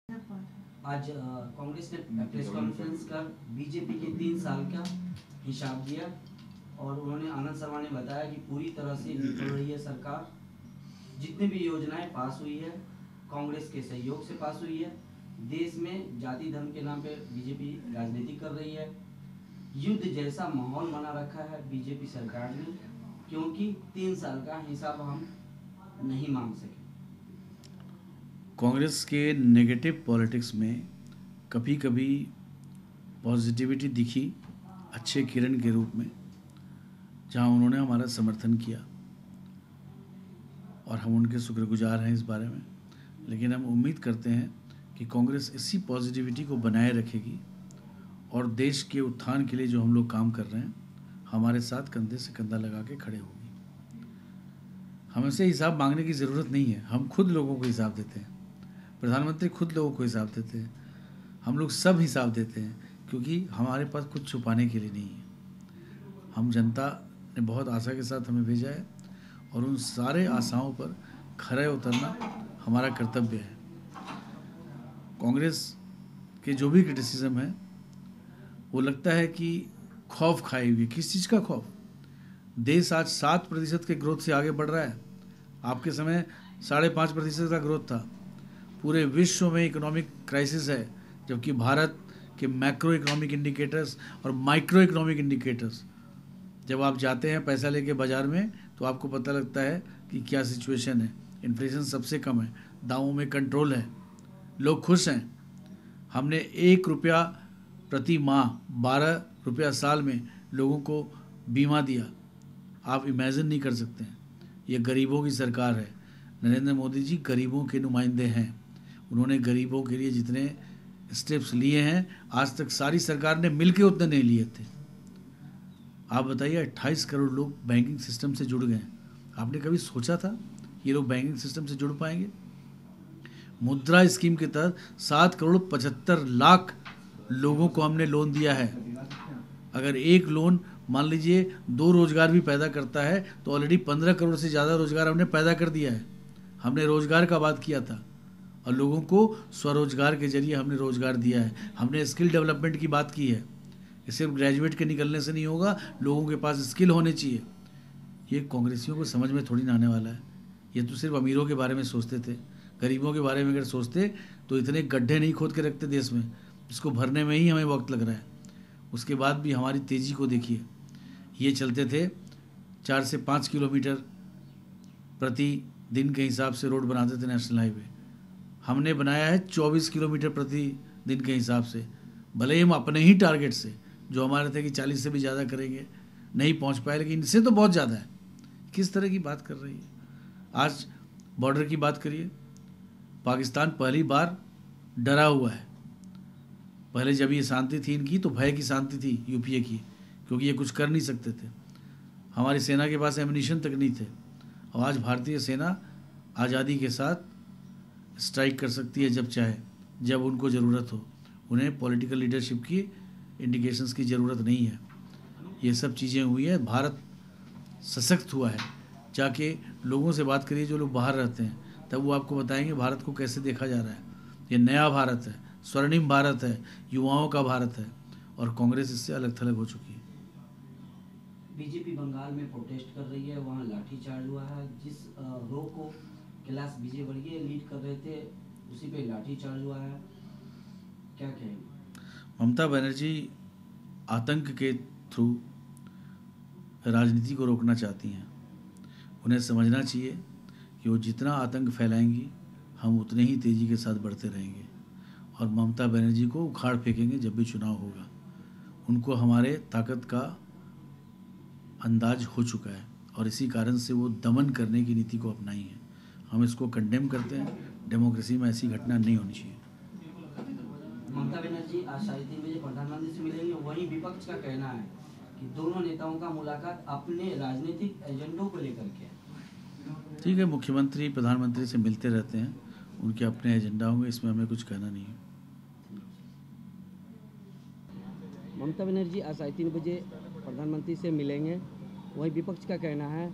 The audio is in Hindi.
आज कांग्रेस ने प्रेस कॉन्फ्रेंस कर बीजेपी के 3 साल का हिसाब दिया और उन्होंने आनंद शर्मा ने बताया कि पूरी तरह से विफल रही है सरकार। जितनी भी योजनाएं पास हुई है कांग्रेस के सहयोग से पास हुई है। देश में जाति धर्म के नाम पे बीजेपी राजनीति कर रही है। युद्ध जैसा माहौल बना रखा है बीजेपी सरकार ने, क्योंकि 3 साल का हिसाब हम नहीं मांग सके। कांग्रेस के नेगेटिव पॉलिटिक्स में कभी कभी पॉजिटिविटी दिखी अच्छे किरण के रूप में, जहां उन्होंने हमारा समर्थन किया और हम उनके शुक्रगुजार हैं इस बारे में। लेकिन हम उम्मीद करते हैं कि कांग्रेस इसी पॉजिटिविटी को बनाए रखेगी और देश के उत्थान के लिए जो हम लोग काम कर रहे हैं हमारे साथ कंधे से कंधा लगा के खड़े होगी। हमसे हिसाब मांगने की ज़रूरत नहीं है, हम खुद लोगों को हिसाब देते हैं। प्रधानमंत्री खुद लोगों को हिसाब देते हैं, हम लोग सब हिसाब देते हैं, क्योंकि हमारे पास कुछ छुपाने के लिए नहीं है। हम जनता ने बहुत आशा के साथ हमें भेजा है और उन सारे आशाओं पर खरे उतरना हमारा कर्तव्य है। कांग्रेस के जो भी क्रिटिसिज्म है वो लगता है कि खौफ खाई हुई। किस चीज़ का खौफ? देश आज 7% के ग्रोथ से आगे बढ़ रहा है। आपके समय 5.5% का ग्रोथ था। पूरे विश्व में इकोनॉमिक क्राइसिस है, जबकि भारत के मैक्रो इकोनॉमिक इंडिकेटर्स और माइक्रो इकोनॉमिक इंडिकेटर्स, जब आप जाते हैं पैसा लेके बाज़ार में तो आपको पता लगता है कि क्या सिचुएशन है। इन्फ्लेशन सबसे कम है, दामों में कंट्रोल है, लोग खुश हैं। हमने 1 रुपया प्रति माह 12 रुपया साल में लोगों को बीमा दिया। आप इमेजिन नहीं कर सकते हैं। ये गरीबों की सरकार है। नरेंद्र मोदी जी गरीबों के नुमाइंदे हैं। उन्होंने गरीबों के लिए जितने स्टेप्स लिए हैं आज तक सारी सरकार ने मिलके उतने नहीं लिए थे। आप बताइए, 28 करोड़ लोग बैंकिंग सिस्टम से जुड़ गए। आपने कभी सोचा था ये लोग बैंकिंग सिस्टम से जुड़ पाएंगे? मुद्रा स्कीम के तहत 7 करोड़ 75 लाख लोगों को हमने लोन दिया है। अगर एक लोन मान लीजिए 2 रोजगार भी पैदा करता है तो ऑलरेडी 15 करोड़ से ज़्यादा रोजगार हमने पैदा कर दिया है। हमने रोजगार का बात किया था और लोगों को स्वरोजगार के जरिए हमने रोजगार दिया है। हमने स्किल डेवलपमेंट की बात की है। ये सिर्फ ग्रेजुएट के निकलने से नहीं होगा, लोगों के पास स्किल होने चाहिए। ये कांग्रेसियों को समझ में थोड़ी ना आने वाला है। ये तो सिर्फ अमीरों के बारे में सोचते थे। गरीबों के बारे में अगर सोचते तो इतने गड्ढे नहीं खोद के रखते देश में, जिसको भरने में ही हमें वक्त लग रहा है। उसके बाद भी हमारी तेज़ी को देखिए। ये चलते थे 4 से 5 किलोमीटर प्रति दिन के हिसाब से रोड बनाते थे नेशनल हाईवे। हमने बनाया है 24 किलोमीटर प्रति दिन के हिसाब से। भले ही हम अपने ही टारगेट से, जो हमारे थे कि 40 से भी ज़्यादा करेंगे, नहीं पहुंच पाए, लेकिन इनसे तो बहुत ज़्यादा है। किस तरह की बात कर रही है? आज बॉर्डर की बात करिए। पाकिस्तान पहली बार डरा हुआ है। पहले जब ये शांति थी इनकी तो भय की शांति थी यूपीए की, क्योंकि ये कुछ कर नहीं सकते थे। हमारी सेना के पास एमिनिशन तक नहीं थे। और आज भारतीय सेना आज़ादी के साथ स्ट्राइक कर सकती है जब चाहे, जब उनको ज़रूरत हो। उन्हें पॉलिटिकल लीडरशिप की इंडिकेशंस की ज़रूरत नहीं है। ये सब चीज़ें हुई है, भारत सशक्त हुआ है। जाके लोगों से बात करिए जो लोग बाहर रहते हैं, तब वो आपको बताएंगे भारत को कैसे देखा जा रहा है। ये नया भारत है, स्वर्णिम भारत है, युवाओं का भारत है, और कांग्रेस इससे अलग थलग हो चुकी है। बीजेपी बंगाल में प्रोटेस्ट कर रही है, वहाँ लाठीचार्ज हुआ है। जिस रो को कैलाश विजयवर्गीय लीड कर रहे थे उसी पे लाठीचार्ज हुआ है, क्या कहेंगे? ममता बनर्जी आतंक के थ्रू राजनीति को रोकना चाहती हैं। उन्हें समझना चाहिए कि वो जितना आतंक फैलाएंगी हम उतने ही तेज़ी के साथ बढ़ते रहेंगे और ममता बनर्जी को उखाड़ फेंकेंगे जब भी चुनाव होगा। उनको हमारे ताकत का अंदाज हो चुका है और इसी कारण से वो दमन करने की नीति को अपनाई है। हम इसको कंडेम करते हैं। डेमोक्रेसी में ऐसी घटना नहीं होनी चाहिए। ममता बनर्जी आज 3:30 बजे प्रधानमंत्री से मिलेंगे। वहीं विपक्ष का कहना है कि दोनों नेताओं का मुलाकात अपने राजनीतिक एजेंडों को लेकर के। ठीक है, मुख्यमंत्री प्रधानमंत्री से मिलते रहते हैं, उनके अपने एजेंडा होंगे, इसमें हमें कुछ कहना नहीं है। ममता बनर्जी आज 3:30 बजे प्रधानमंत्री से मिलेंगे। वहीं विपक्ष का कहना है